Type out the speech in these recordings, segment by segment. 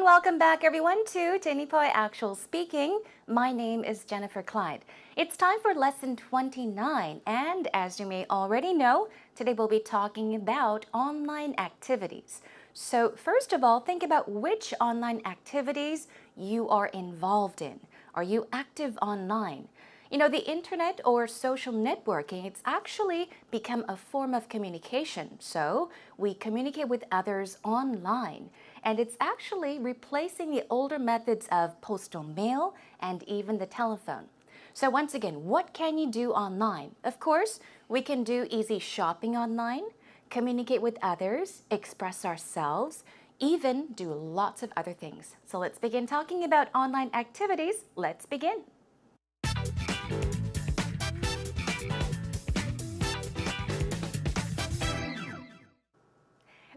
welcome back everyone to Jennifer Actual Speaking. My name is Jennifer Clyde. It's time for lesson 29, and as you may already know, today we'll be talking about online activities. So first of all, think about which online activities you are involved in. Are you active online? You know, the internet or social networking, it's actually become a form of communication. So we communicate with others online. And it's actually replacing the older methods of postal mail and even the telephone. So once again, what can you do online? Of course, we can do easy shopping online, communicate with others, express ourselves, even do lots of other things. So let's begin talking about online activities. Let's begin.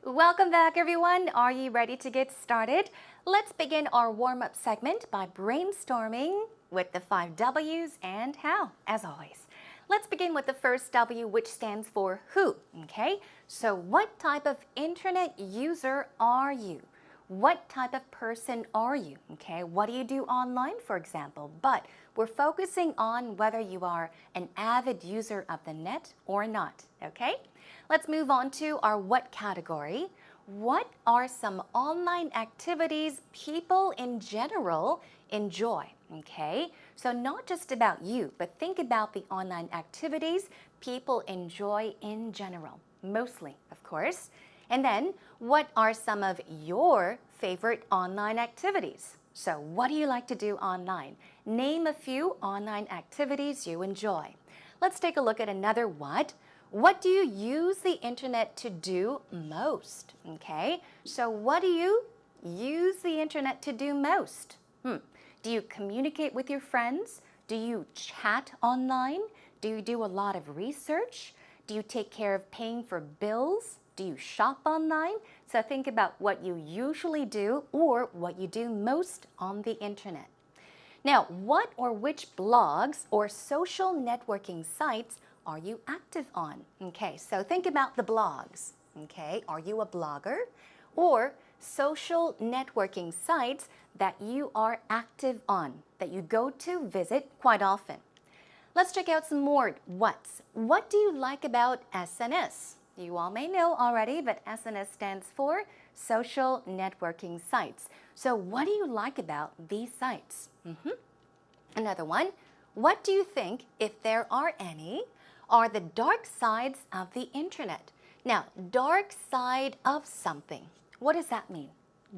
Welcome back everyone. Are you ready to get started? Let's begin our warm-up segment by brainstorming with the 5 W's and how, as always. Let's begin with the first W, which stands for who, okay? So what type of internet user are you? What type of person are you, okay? What do you do online, for example? But we're focusing on whether you are an avid user of the net or not, okay? Let's move on to our what category. What are some online activities people in general enjoy? Okay, so not just about you, but think about the online activities people enjoy in general, mostly, of course. And then, what are some of your favorite online activities? So what do you like to do online? Name a few online activities you enjoy. Let's take a look at another what. What do you use the internet to do most? Okay, so what do you use the internet to do most? Do you communicate with your friends? Do you chat online? Do you do a lot of research? Do you take care of paying for bills? Do you shop online? So think about what you usually do or what you do most on the internet. Now, what or which blogs or social networking sites are you active on? Okay, so think about the blogs. Okay, are you a blogger? Or social networking sites that you are active on, that you go to visit quite often. Let's check out some more what's. What do you like about SNS? You all may know already, but SNS stands for social networking sites. So what do you like about these sites? Another one, what do you think, if there are any, are the dark sides of the internet? Now, dark side of something. What does that mean?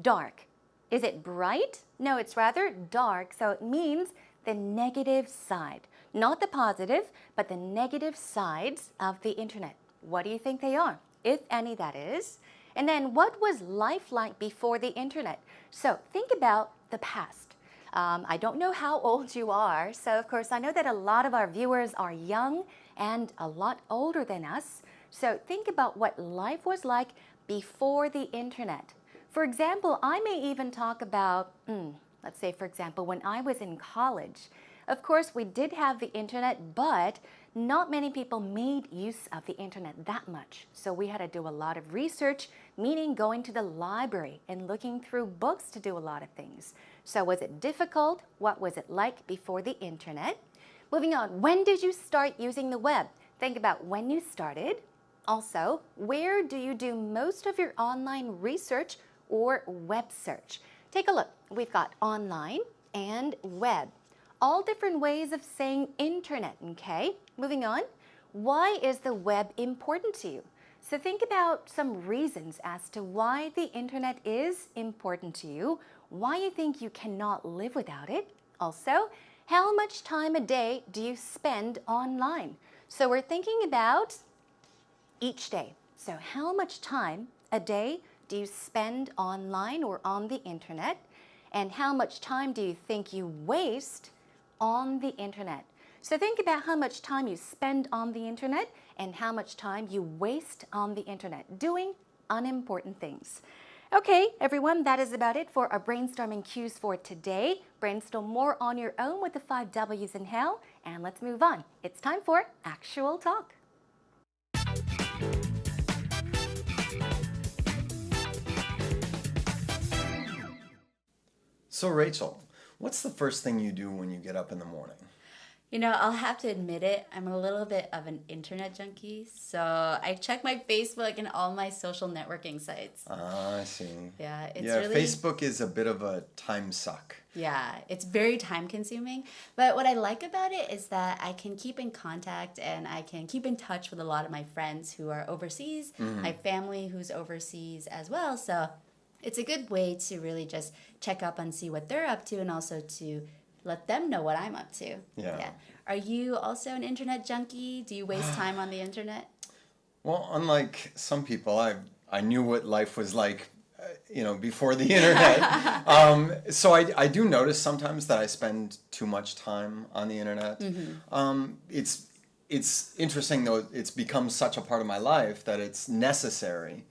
Dark. Is it bright? No, it's rather dark, so it means the negative side. Not the positive, but the negative sides of the internet. What do you think they are? If any, that is. And then what was life like before the internet? So think about the past. I don't know how old you are, so of course I know that a lot of our viewers are young and a lot older than us. So think about what life was like before the internet. For example, I may even talk about, let's say for example, when I was in college. Of course, we did have the internet, but not many people made use of the internet that much. So we had to do a lot of research, meaning going to the library and looking through books to do a lot of things. So was it difficult? What was it like before the internet? Moving on, when did you start using the web? Think about when you started. Also, where do you do most of your online research or web search? Take a look. We've got online and web. All different ways of saying internet, okay? Moving on, why is the web important to you? So think about some reasons as to why the internet is important to you, why you think you cannot live without it. Also, how much time a day do you spend online? So we're thinking about each day. So how much time a day do you spend online or on the internet? And how much time do you think you waste on the internet? So think about how much time you spend on the internet and how much time you waste on the internet doing unimportant things. Okay, everyone, that is about it for our brainstorming cues for today. Brainstorm more on your own with the 5 W's and how, and let's move on. It's time for actual talk. So Rachel, what's the first thing you do when you get up in the morning? I'll have to admit it, I'm a little bit of an internet junkie. So I check my Facebook and all my social networking sites. Ah, I see. Yeah, it's Yeah, really, Facebook is a bit of a time suck. yeah, it's very time consuming. But what I like about it is that I can keep in contact and I can keep in touch with a lot of my friends who are overseas, my family who's overseas as well. So it's a good way to really just check up and see what they're up to and also to let them know what I'm up to. Yeah. Yeah. Are you also an internet junkie? Do you waste time on the internet? Well, unlike some people, I knew what life was like, before the internet. So I do notice sometimes that I spend too much time on the internet. It's interesting though. It's become such a part of my life that it's necessary.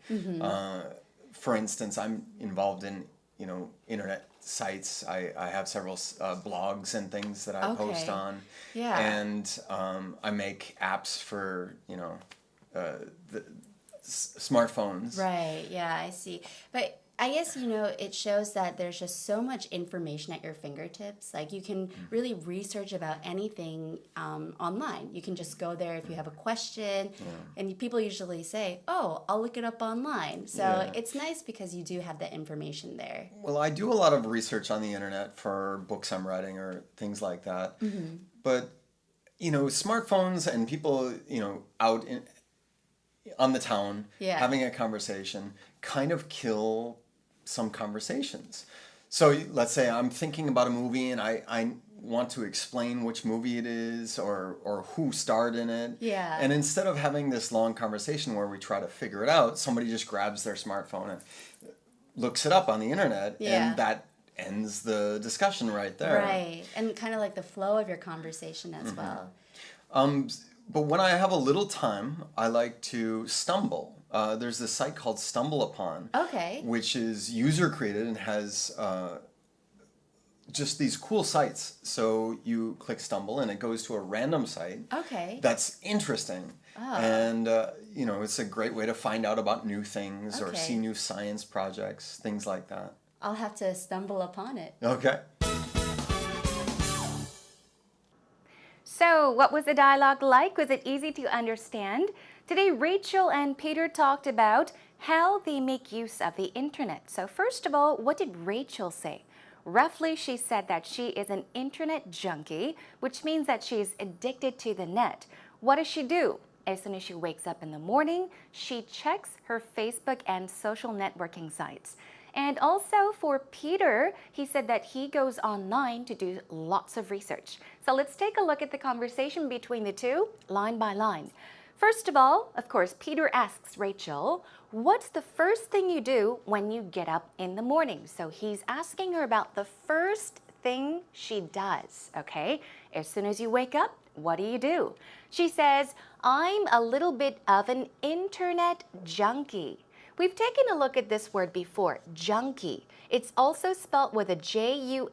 For instance, I'm involved in internet sites. I have several blogs and things that I post Okay. on, Yeah. and I make apps for the smartphones. Right. Yeah, I see. But I guess, it shows that there's just so much information at your fingertips. Like you can really research about anything online. You can just go there if you have a question. And people usually say, oh, I'll look it up online. So Yeah. it's nice because you do have the information there. Well, I do a lot of research on the internet for books I'm writing or things like that. But smartphones and people out on the town Yeah. having a conversation kind of kill some conversations. So let's say I'm thinking about a movie and I want to explain which movie it is or who starred in it. Yeah. And instead of having this long conversation where we try to figure it out, somebody just grabs their smartphone and looks it up on the internet, Yeah. and that ends the discussion right there. Right. And kind of like the flow of your conversation as well. But when I have a little time, I like to stumble. There's this site called Stumble Upon, Okay. which is user created and has just these cool sites. So you click Stumble and it goes to a random site Okay. that's interesting. And, it's a great way to find out about new things or Okay. see new science projects, things like that. I'll have to stumble upon it. Okay. So, what was the dialogue like? Was it easy to understand? Today, Rachel and Peter talked about how they make use of the internet. So, first of all, what did Rachel say? Roughly, she said that she is an internet junkie, which means that she is addicted to the net. What does she do? As soon as she wakes up in the morning, she checks her Facebook and social networking sites. And also for Peter, he said that he goes online to do lots of research. So let's take a look at the conversation between the two, line by line. First of all, of course, Peter asks Rachel, what's the first thing you do when you get up in the morning? So he's asking her about the first thing she does, okay? As soon as you wake up, what do? She says, I'm a little bit of an internet junkie. We've taken a look at this word before, junkie. It's also spelt with a Junkie,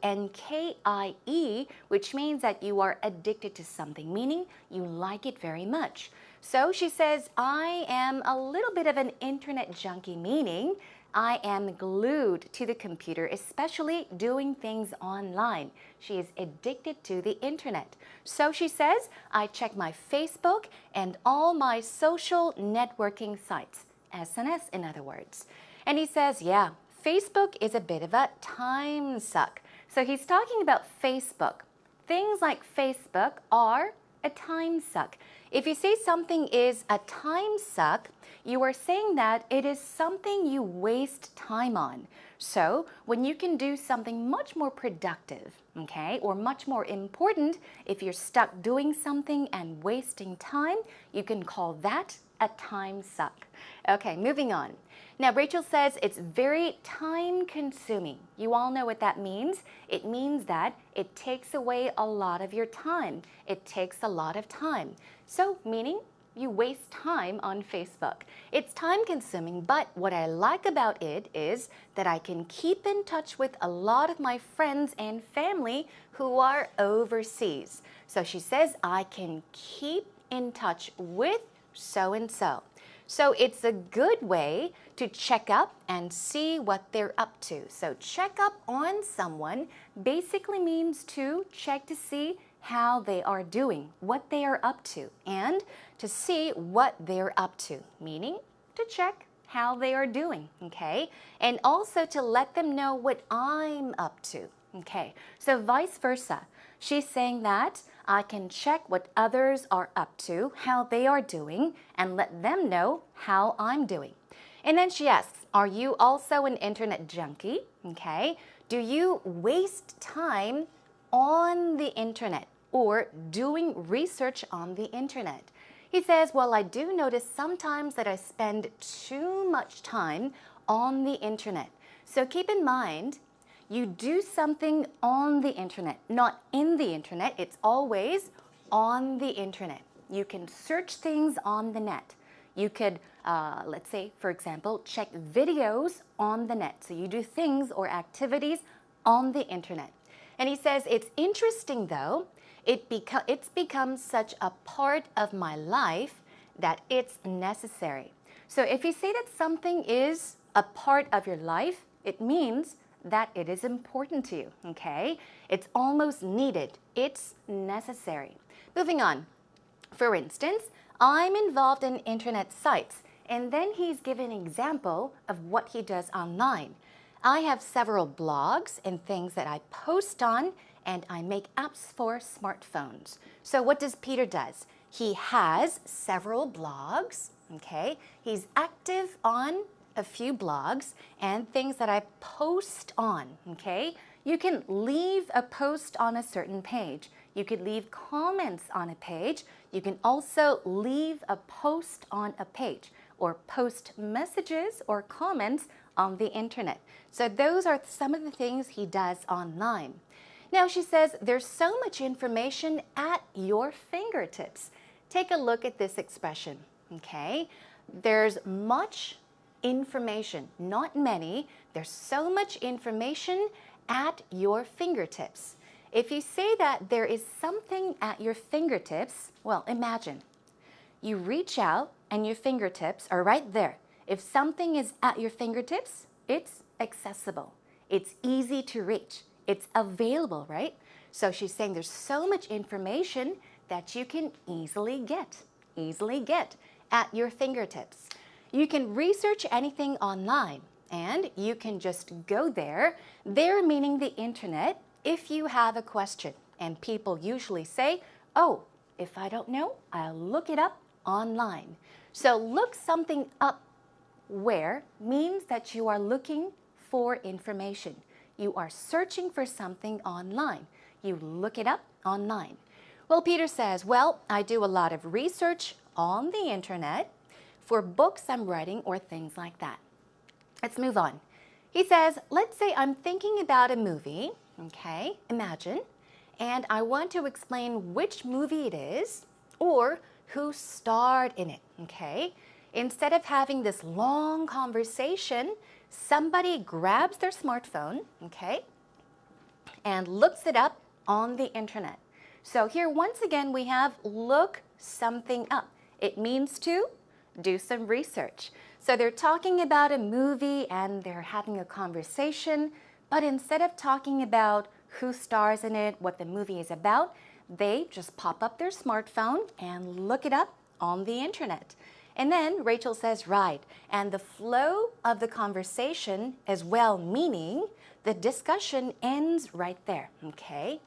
which means that you are addicted to something, meaning you like it very much. So she says, I am a little bit of an internet junkie, meaning I am glued to the computer, especially doing things online. She is addicted to the internet. So she says, I check my Facebook and all my social networking sites. SNS, in other words. And he says, yeah, Facebook is a bit of a time suck. So he's talking about Facebook. Things like Facebook are a time suck. If you say something is a time suck, you are saying that it is something you waste time on. So when you can do something much more productive, okay, or much more important, if you're stuck doing something and wasting time, you can call that a time suck. Okay, moving on. Now, Rachel says it's very time consuming. You all know what that means. It means that it takes away a lot of your time. It takes a lot of time. So, meaning you waste time on Facebook. It's time consuming, but what I like about it is that I can keep in touch with a lot of my friends and family who are overseas. So she says I can keep in touch with so and so. So it's a good way to check up and see what they're up to. So check up on someone basically means to check to see how they are doing, what they are up to, and to see what they're up to, meaning to check how they are doing, okay? And also to let them know what I'm up to, okay? So vice versa. She's saying that I can check what others are up to, how they are doing, and let them know how I'm doing. And then she asks, are you also an internet junkie? Okay. Do you waste time on the internet or doing research on the internet? He says, well, I do notice sometimes that I spend too much time on the internet. So keep in mind, you do something on the internet, not in the internet. It's always on the internet. You can search things on the net. You could, let's say, for example, check videos on the net. So you do things or activities on the internet. And he says, it's interesting though, it's become such a part of my life that it's necessary. So if you say that something is a part of your life, it means that it is important to you, okay? It's almost needed. It's necessary. Moving on. For instance, I'm involved in internet sites, and then he's given an example of what he does online. I have several blogs and things that I post on, and I make apps for smartphones. So what does Peter does? He has several blogs, okay? He's active on a few blogs and things that I post on, okay? You can leave a post on a certain page. You could leave comments on a page. You can also leave a post on a page or post messages or comments on the internet. So those are some of the things he does online. Now she says there's so much information at your fingertips. Take a look at this expression, okay? There's much information, not many. There's so much information at your fingertips. If you say that there is something at your fingertips, well, imagine. You reach out and your fingertips are right there. If something is at your fingertips, it's accessible. It's easy to reach. It's available, right? So she's saying there's so much information that you can easily get at your fingertips. You can research anything online and you can just go there meaning the internet, if you have a question. And people usually say, oh, if I don't know, I'll look it up online. So look something up where means that you are looking for information. You are searching for something online. You look it up online. Well, Peter says, well, I do a lot of research on the internet for books I'm writing or things like that. Let's move on. He says, let's say I'm thinking about a movie, okay, imagine, and I want to explain which movie it is or who starred in it, okay? Instead of having this long conversation, somebody grabs their smartphone, okay, and looks it up on the internet. So here, once again, we have look something up. It means to do some research. So they're talking about a movie and they're having a conversation, but instead of talking about who stars in it, what the movie is about, they just pop up their smartphone and look it up on the internet. And then Rachel says, right, and the flow of the conversation as well, meaning the discussion ends right there, okay?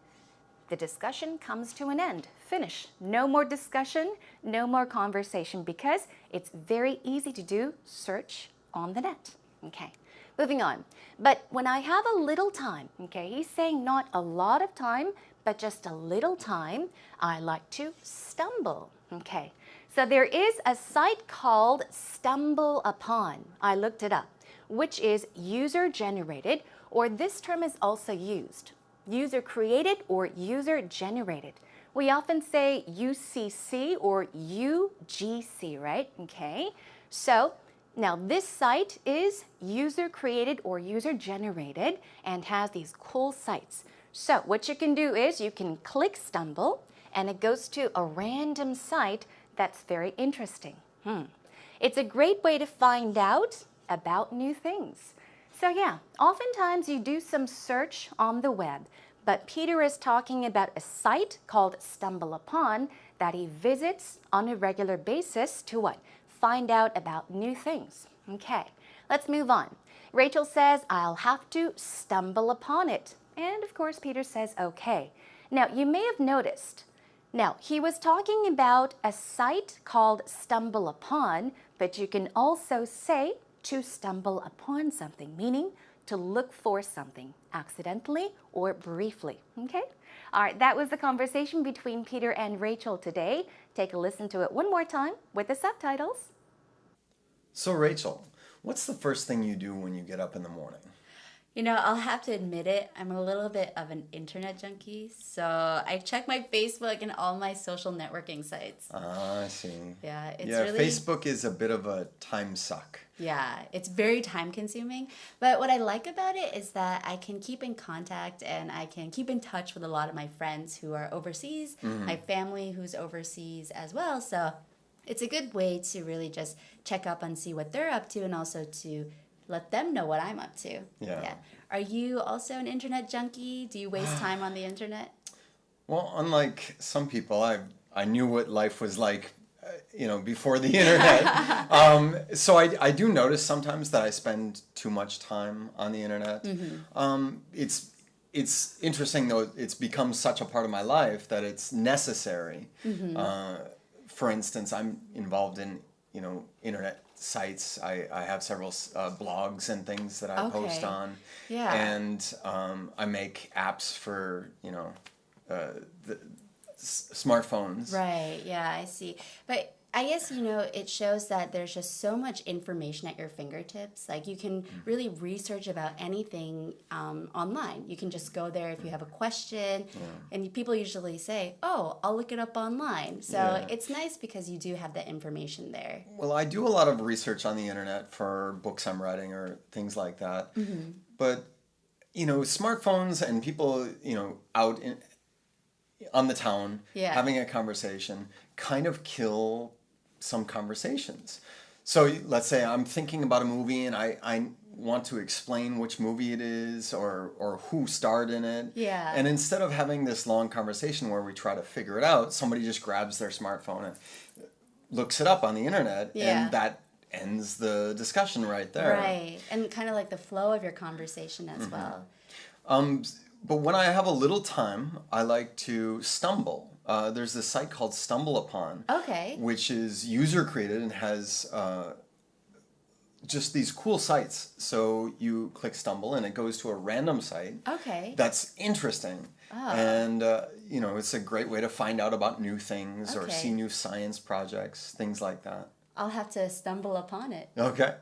The discussion comes to an end. Finish. No more discussion, no more conversation, because it's very easy to do search on the net. Okay, moving on. But when I have a little time, okay, he's saying not a lot of time, but just a little time, I like to stumble. Okay, so there is a site called Stumble Upon. I looked it up, which is user-generated, or this term is also used. User-created or user-generated. We often say UCC or UGC, right? Okay, so now this site is user-created or user-generated and has these cool sites. So what you can do is you can click Stumble and it goes to a random site that's very interesting. It's a great way to find out about new things. So yeah, oftentimes you do some search on the web, but Peter is talking about a site called Stumble Upon that he visits on a regular basis to what? Find out about new things. Okay, let's move on. Rachel says, I'll have to stumble upon it. And of course, Peter says, okay. Now, you may have noticed, now, he was talking about a site called Stumble Upon, but you can also say to stumble upon something, meaning to look for something accidentally or briefly. Okay? All right, that was the conversation between Peter and Rachel today. Take a listen to it one more time with the subtitles. So Rachel, what's the first thing you do when you get up in the morning? You know, I'll have to admit it, I'm a little bit of an internet junkie. So I check my Facebook and all my social networking sites. Ah, I see. Yeah, it's Yeah, really... Facebook is a bit of a time suck. Yeah, it's very time consuming. But what I like about it is that I can keep in contact and I can keep in touch with a lot of my friends who are overseas, my family who's overseas as well. So it's a good way to really just check up and see what they're up to and also to let them know what I'm up to. Yeah. Are you also an internet junkie? Do you waste time on the internet? Well, unlike some people, I knew what life was like, before the internet. So I do notice sometimes that I spend too much time on the internet. It's interesting though. It's become such a part of my life that it's necessary. For instance, I'm involved in internet sites. I have several blogs and things that I post on. Yeah. And I make apps for the smartphones. Right, yeah, I see. But I guess, it shows that there's just so much information at your fingertips. Like, you can really research about anything online. You can just go there if you have a question. And people usually say, oh, I'll look it up online. So it's nice because you do have that information there. Well, I do a lot of research on the internet for books I'm writing or things like that. But, smartphones and people, out on the town having a conversation kind of kill some conversations. So let's say I'm thinking about a movie and I want to explain which movie it is or who starred in it. Yeah. And instead of having this long conversation where we try to figure it out, somebody just grabs their smartphone and looks it up on the internet and that ends the discussion right there. Right. And kind of like the flow of your conversation as well. But when I have a little time, I like to stumble. There's this site called Stumble Upon, which is user created and has just these cool sites. So you click Stumble and it goes to a random site. That's interesting. And it's a great way to find out about new things or see new science projects, things like that. I'll have to stumble upon it. Okay.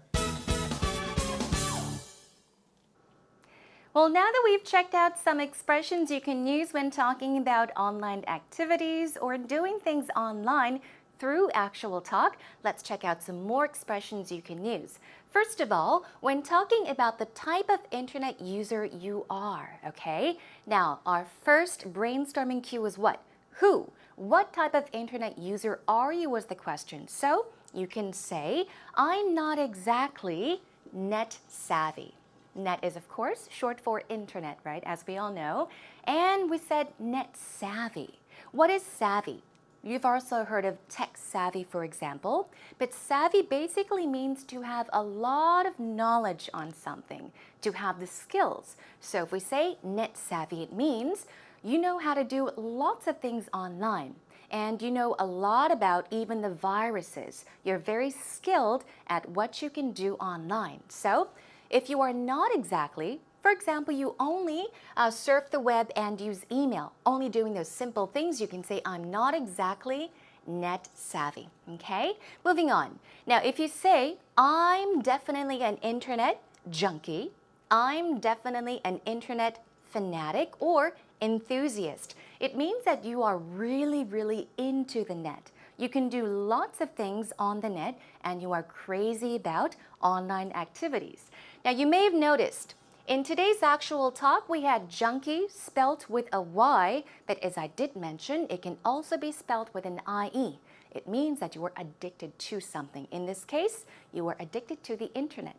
Well, now that we've checked out some expressions you can use when talking about online activities or doing things online through actual talk, let's check out some more expressions you can use. First of all, when talking about the type of internet user you are, okay? Now, our first brainstorming cue is what? Who? What type of internet user are you was the question. So you can say, I'm not exactly net savvy. Net is, of course, short for internet, right, as we all know. And we said net savvy. What is savvy? You've also heard of tech savvy, for example. But savvy basically means to have a lot of knowledge on something, to have the skills. So if we say net savvy, it means you know how to do lots of things online. And you know a lot about even the viruses. You're very skilled at what you can do online. So if you are not exactly, for example, you only surf the web and use email, only doing those simple things, you can say, I'm not exactly net savvy, okay? Moving on. Now, if you say, I'm definitely an internet junkie, I'm definitely an internet fanatic or enthusiast, it means that you are really, really into the net. You can do lots of things on the net and you are crazy about online activities. Now, you may have noticed, in today's actual talk, we had junkie spelt with a Y, but as I did mention, it can also be spelt with an IE. it means that you are addicted to something. In this case, you are addicted to the internet.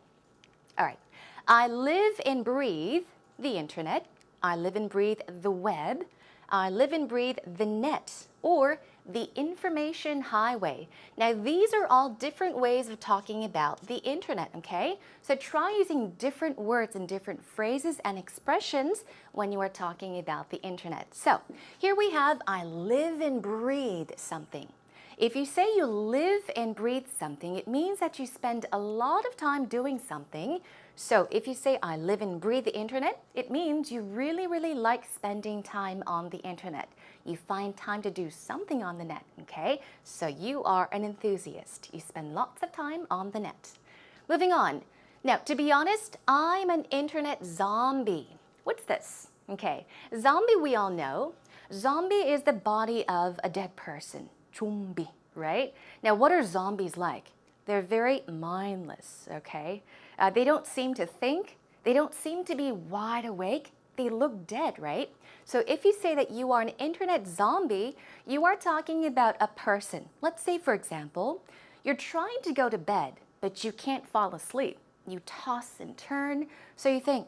All right. I live and breathe the internet. I live and breathe the web. I live and breathe the net or the information highway. Now, these are all different ways of talking about the internet, okay? So try using different words and different phrases and expressions when you are talking about the internet. So here we have, I live and breathe something. If you say you live and breathe something, it means that you spend a lot of time doing something. So if you say, I live and breathe the internet, it means you really, really like spending time on the internet. You find time to do something on the net, okay? So you are an enthusiast. You spend lots of time on the net. Moving on. Now, to be honest, I'm an internet zombie. What's this? Okay, zombie we all know. Zombie is the body of a dead person. Zombie, right? Now, what are zombies like? They're very mindless, okay? They don't seem to think. They don't seem to be wide awake. They look dead, right? So if you say that you are an internet zombie, you are talking about a person. Let's say, for example, you're trying to go to bed, but you can't fall asleep. You toss and turn, so you think,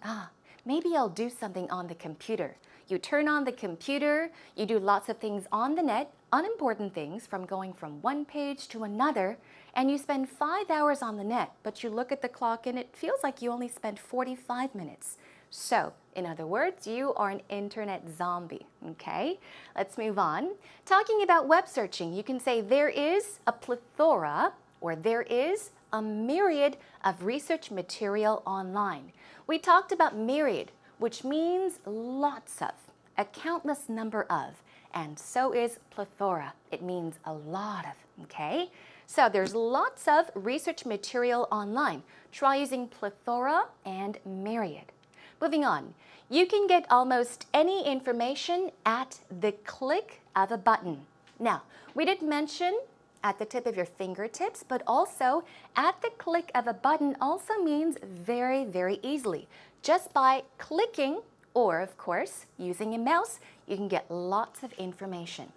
maybe I'll do something on the computer. You turn on the computer, you do lots of things on the net, unimportant things from going from one page to another, and you spend 5 hours on the net, but you look at the clock and it feels like you only spent 45 minutes. So, in other words, you are an internet zombie, okay? Let's move on. Talking about web searching, you can say there is a plethora or there is a myriad of research material online. We talked about myriad, which means lots of, a countless number of, and so is plethora. It means a lot of, okay? So there's lots of research material online. Try using plethora and myriad. Moving on, you can get almost any information at the click of a button. Now, we did mention at the tip of your fingertips, but also at the click of a button also means very, very easily. Just by clicking, or of course, using a mouse, you can get lots of information.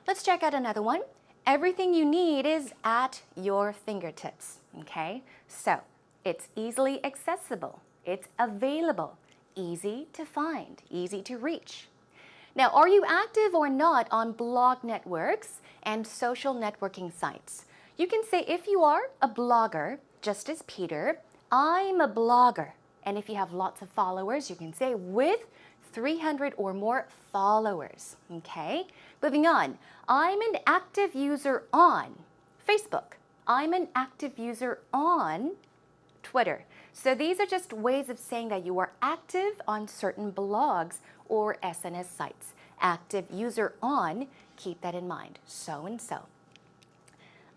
Let's check out another one. Everything you need is at your fingertips, okay? So, it's easily accessible, it's available, easy to find, easy to reach. Now, are you active or not on blog networks and social networking sites? You can say if you are a blogger, just as Peter, I'm a blogger. And if you have lots of followers, you can say with 300 or more followers, okay? Moving on, I'm an active user on Facebook. I'm an active user on Twitter. So these are just ways of saying that you are active on certain blogs or SNS sites. Active user on, keep that in mind, so and so.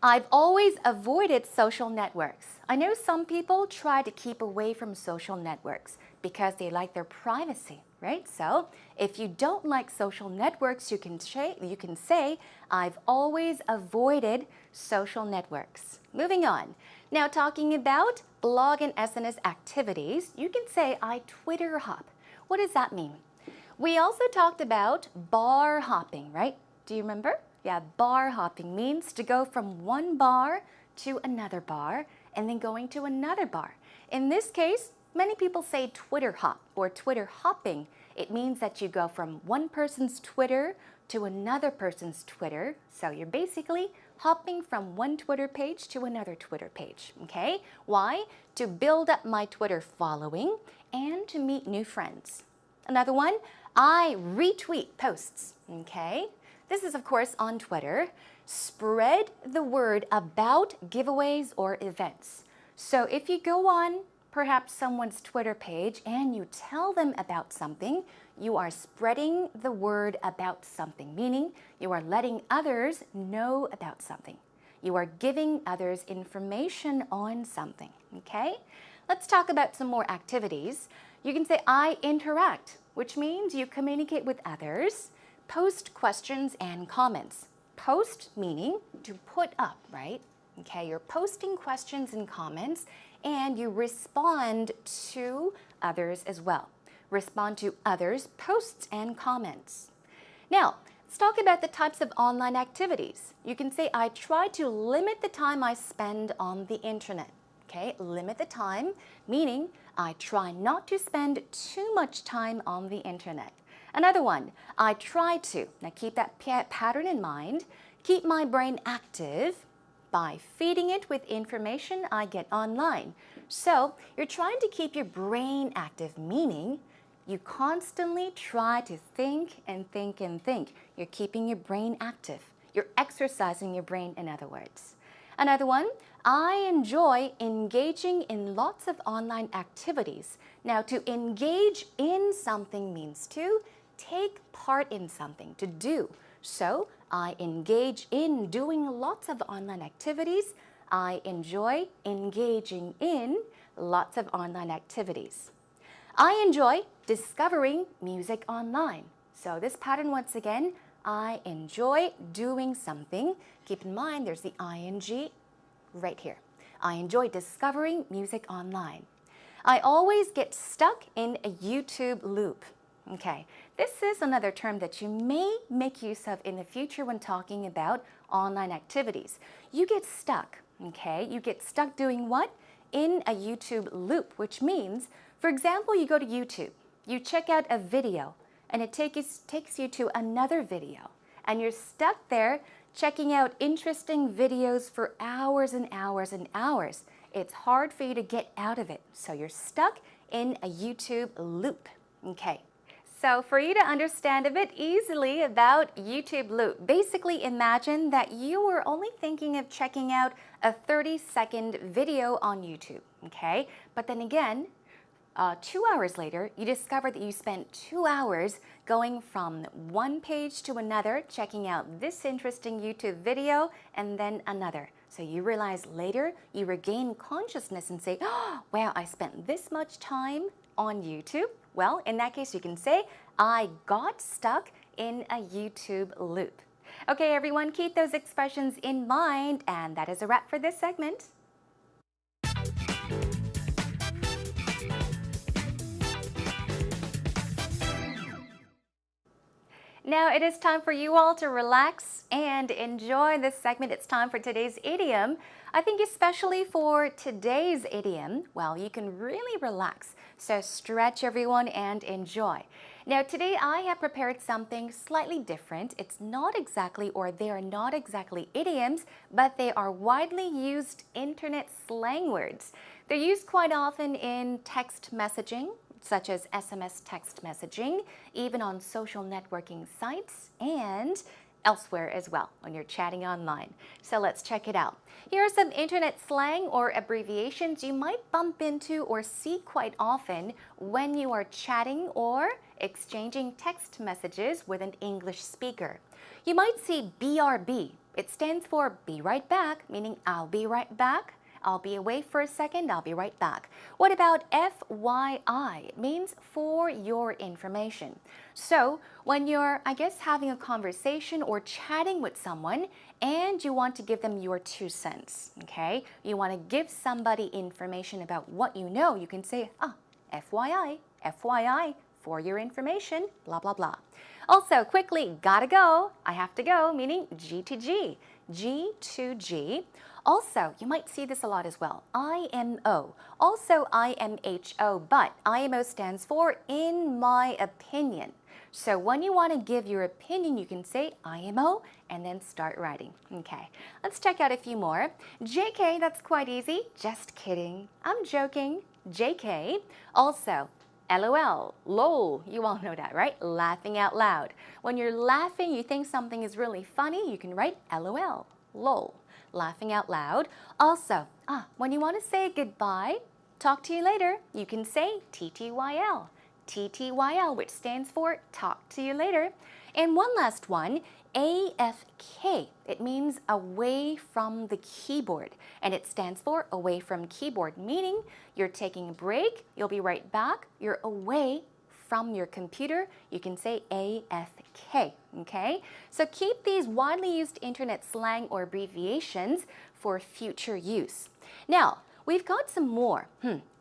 I've always avoided social networks. I know some people try to keep away from social networks because they like their privacy, right? So if you don't like social networks, you can say, I've always avoided social networks. Moving on. Now talking about blog and SNS activities, you can say, I Twitter hop. What does that mean? We also talked about bar hopping, right? Do you remember? Yeah, bar hopping means to go from one bar to another bar and then going to another bar. In this case, many people say Twitter hop or Twitter hopping. It means that you go from one person's Twitter to another person's Twitter. So you're basically hopping from one Twitter page to another Twitter page, okay? Why? To build up my Twitter following and to meet new friends. Another one, I retweet posts, okay? This is, of course, on Twitter. Spread the word about giveaways or events. So if you go on perhaps someone's Twitter page and you tell them about something, you are spreading the word about something, meaning you are letting others know about something. You are giving others information on something, okay? Let's talk about some more activities. You can say, I interact, which means you communicate with others. Post questions and comments. Post meaning to put up, right? Okay, you're posting questions and comments and you respond to others as well. Respond to others' posts and comments. Now, Let's talk about the types of online activities. You can say, I try to limit the time I spend on the internet. Okay, limit the time, meaning I try not to spend too much time on the internet. Another one, I try to, now keep that pattern in mind, keep my brain active by feeding it with information I get online. So you're trying to keep your brain active, meaning you constantly try to think and think and think. You're keeping your brain active. You're exercising your brain, in other words. Another one, I enjoy engaging in lots of online activities. Now, to engage in something means to take part in something, to do. So, I engage in doing lots of online activities. I enjoy engaging in lots of online activities. I enjoy discovering music online. So this pattern, once again, I enjoy doing something. Keep in mind, there's the ing right here. I enjoy discovering music online. I always get stuck in a YouTube loop. Okay, this is another term that you may make use of in the future when talking about online activities. You get stuck, okay? You get stuck doing what? In a YouTube loop, which means, for example, you go to YouTube, you check out a video, and it takes you to another video, and you're stuck there checking out interesting videos for hours and hours and hours. It's hard for you to get out of it, so you're stuck in a YouTube loop. Okay, so for you to understand a bit easily about YouTube loop, basically imagine that you were only thinking of checking out a 30-second video on YouTube, okay? But then again, 2 hours later, you discover that you spent 2 hours going from one page to another, checking out this interesting YouTube video, and then another. So you realize later, you regain consciousness and say, oh, wow, I spent this much time on YouTube. Well, in that case, you can say, I got stuck in a YouTube loop. Okay, everyone, keep those expressions in mind, and that is a wrap for this segment. Now it is time for you all to relax and enjoy this segment. It's time for today's idiom. I think especially for today's idiom, well, you can really relax. So stretch, everyone, and enjoy. Now today I have prepared something slightly different. It's not exactly, or they are not exactly idioms, but they are widely used internet slang words. They're used quite often in text messaging, such as SMS text messaging, even on social networking sites, and elsewhere as well when you're chatting online. So let's check it out. Here are some internet slang or abbreviations you might bump into or see quite often when you are chatting or exchanging text messages with an English speaker. You might see BRB. It stands for be right back, meaning I'll be right back. I'll be away for a second, I'll be right back. What about FYI? It means for your information. So when you're, having a conversation or chatting with someone and you want to give them your 2 cents, okay? You want to give somebody information about what you know, you can say, FYI, FYI, for your information, blah, blah, blah. Also, quickly, gotta go, I have to go, meaning G to G, G to G. Also, you might see this a lot as well, IMO, also IMHO, but IMO stands for in my opinion. So when you want to give your opinion, you can say IMO and then start writing. Okay, let's check out a few more. JK, that's quite easy, just kidding, I'm joking, JK. Also, LOL, LOL, you all know that, right? Laughing out loud. When you're laughing, you think something is really funny, you can write LOL, LOL. Laughing out loud. Also, when you want to say goodbye, talk to you later, you can say TTYL. TTYL, which stands for talk to you later. And one last one, AFK. It means away from the keyboard, and it stands for away from keyboard, meaning you're taking a break, you'll be right back, you're away from your computer, you can say AFK, okay? So keep these widely used internet slang or abbreviations for future use. Now, we've got some more.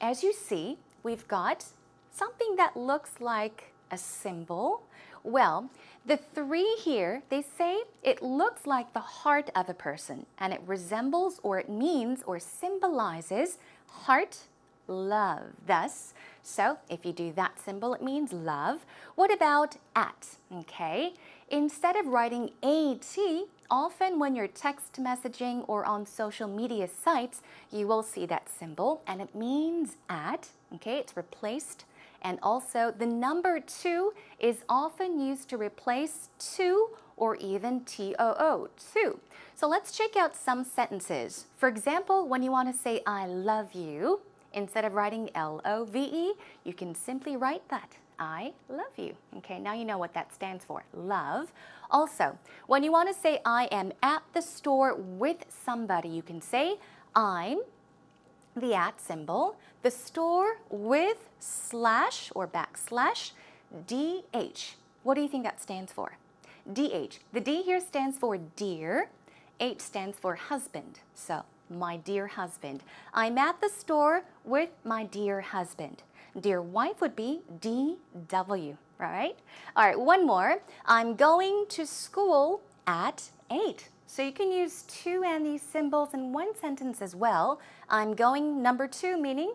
As you see, we've got something that looks like a symbol, Well, the 3 here, they say it looks like the heart of a person and it resembles or it means or symbolizes heart, love. Thus, so if you do that symbol, it means love. What about at? Okay. Instead of writing AT, often when you're text messaging or on social media sites, you will see that symbol and it means at. Okay, it's replaced. And also the number 2 is often used to replace to or even TOO, two. So let's check out some sentences. For example, when you want to say I love you, instead of writing LOVE, you can simply write that. I love you. Okay, now you know what that stands for, love. Also, when you want to say I am at the store with somebody, you can say I'm, the at symbol, the store with slash or backslash, DH. What do you think that stands for? DH. The D here stands for dear, H stands for husband. So, my dear husband. I'm at the store with my dear husband. Dear wife would be DW, right? All right, one more. I'm going to school at 8. So you can use to and these symbols in one sentence as well. I'm going, number 2, meaning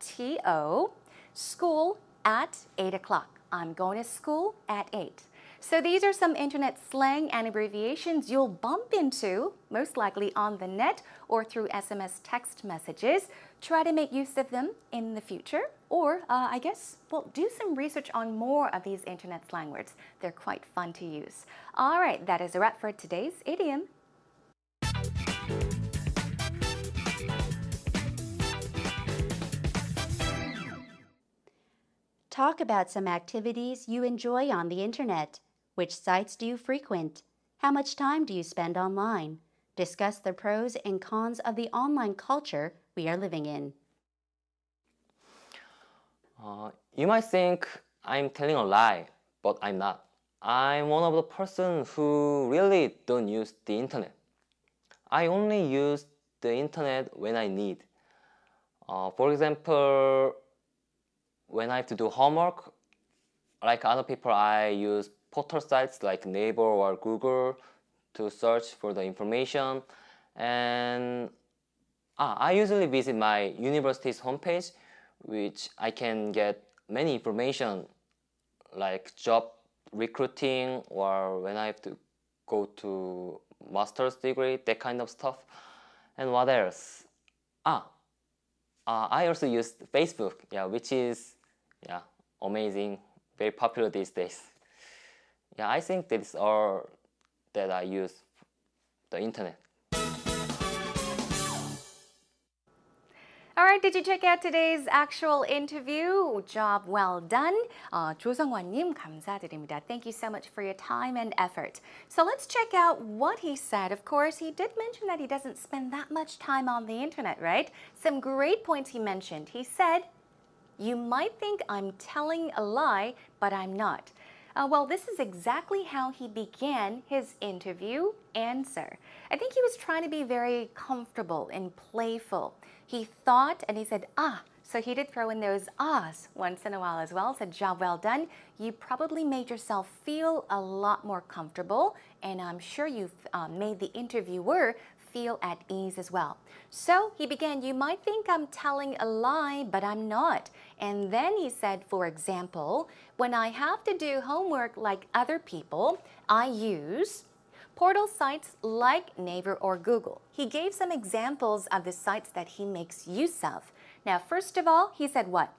TO, school at 8 o'clock. I'm going to school at 8. So these are some internet slang and abbreviations you'll bump into, most likely on the net or through SMS text messages. Try to make use of them in the future, or I guess, well, do some research on more of these internet slang words. They're quite fun to use. All right, that is a wrap for today's idiom. Talk about some activities you enjoy on the internet. Which sites do you frequent? How much time do you spend online? Discuss the pros and cons of the online culture we are living in. You might think I'm telling a lie, but I'm not. I'm one of the persons who really don't use the internet. I only use the internet when I need. For example, when I have to do homework, like other people, I use portal sites like Naver or Google to search for the information. And I usually visit my university's homepage, which I can get many information like job recruiting or when I have to go to master's degree, that kind of stuff. And what else? I also use Facebook, which is amazing, very popular these days. I think that is all that I use the internet. All right, did you check out today's actual interview? Job well done. 조성환님 감사드립니다. Thank you so much for your time and effort. So let's check out what he said. Of course, he did mention that he doesn't spend that much time on the internet, right? Some great points he mentioned. He said, you might think I'm telling a lie, but I'm not. Well, this is exactly how he began his interview answer. I think he was trying to be very comfortable and playful. He thought and he said, so he did throw in those ahs once in a while as well. Said, job well done. You probably made yourself feel a lot more comfortable, and I'm sure you've made the interviewer feel at ease as well. So he began, you might think I'm telling a lie, but I'm not. And then he said, for example, when I have to do homework like other people, I use portal sites like Naver or Google. He gave some examples of the sites that he makes use of. Now, first of all, he said what?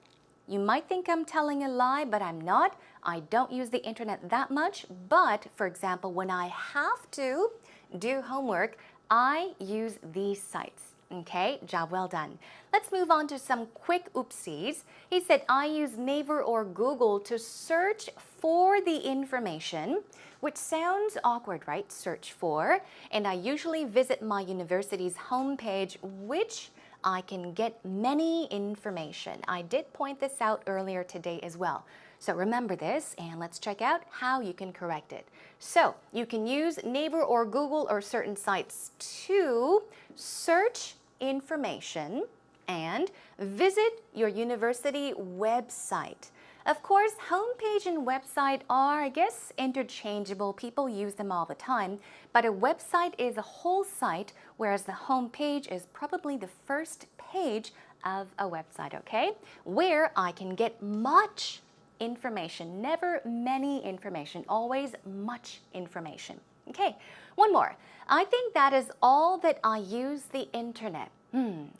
You might think I'm telling a lie, but I'm not. I don't use the internet that much, but for example, when I have to do homework, I use these sites. Okay, job well done. Let's move on to some quick oopsies. He said, I use Naver or Google to search for the information, which sounds awkward, right? Search for. And I usually visit my university's homepage, which I can get many information. I did point this out earlier today as well. So remember this, and let's check out how you can correct it. So you can use Naver or Google or certain sites to search information and visit your university website. Of course, homepage and website are, I guess, interchangeable. People use them all the time. But a website is a whole site, whereas the homepage is probably the first page of a website, okay? Where I can get much information, never many information, always much information. Okay, one more. I think that is all that I use the internet.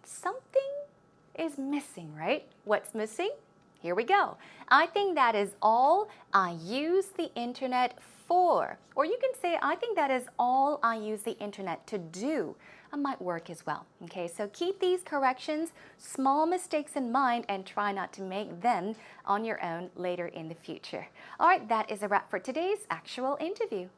Something is missing, right? What's missing? Here we go. I think that is all I use the internet for. Or you can say, I think that is all I use the internet to do. It might work as well. Okay, so keep these corrections, small mistakes in mind, and try not to make them on your own later in the future. All right, that is a wrap for today's actual interview.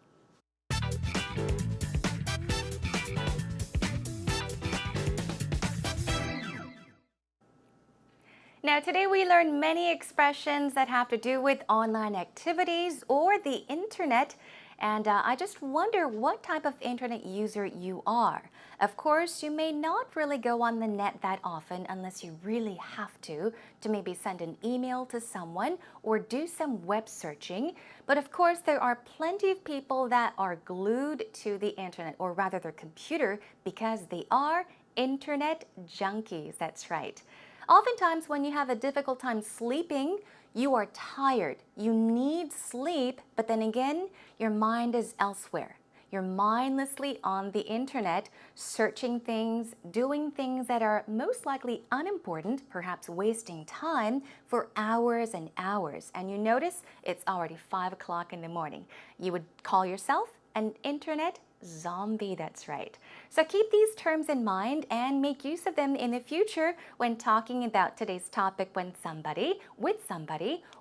Now, today we learned many expressions that have to do with online activities or the internet. And I just wonder what type of internet user you are. Of course, you may not really go on the net that often unless you really have to maybe send an email to someone or do some web searching. But of course, there are plenty of people that are glued to the internet, or rather their computer, because they are internet junkies. That's right. Oftentimes, when you have a difficult time sleeping, you are tired. You need sleep, but then again, your mind is elsewhere. You're mindlessly on the internet, searching things, doing things that are most likely unimportant, perhaps wasting time for hours and hours. And you notice it's already 5 o'clock in the morning. You would call yourself an internet zombie, that's right. So keep these terms in mind and make use of them in the future when talking about today's topic with somebody,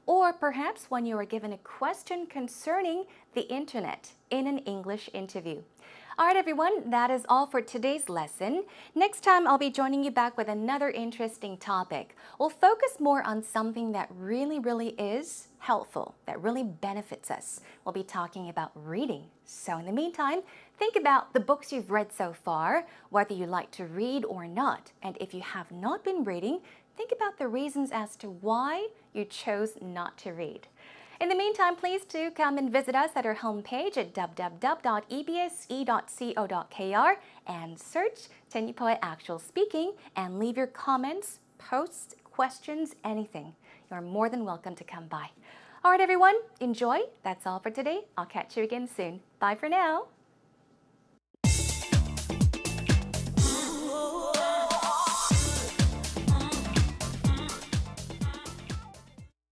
or perhaps when you are given a question concerning the internet in an English interview. All right, everyone, that is all for today's lesson. Next time, I'll be joining you back with another interesting topic. We'll focus more on something that really is helpful, that really benefits us. We'll be talking about reading. So in the meantime, think about the books you've read so far, whether you like to read or not. And if you have not been reading, think about the reasons as to why you chose not to read. In the meantime, please do come and visit us at our homepage at www.ebse.co.kr and search 10유포의 Actual Speaking and leave your comments, posts, questions, anything. You're more than welcome to come by. All right, everyone, enjoy. That's all for today. I'll catch you again soon. Bye for now.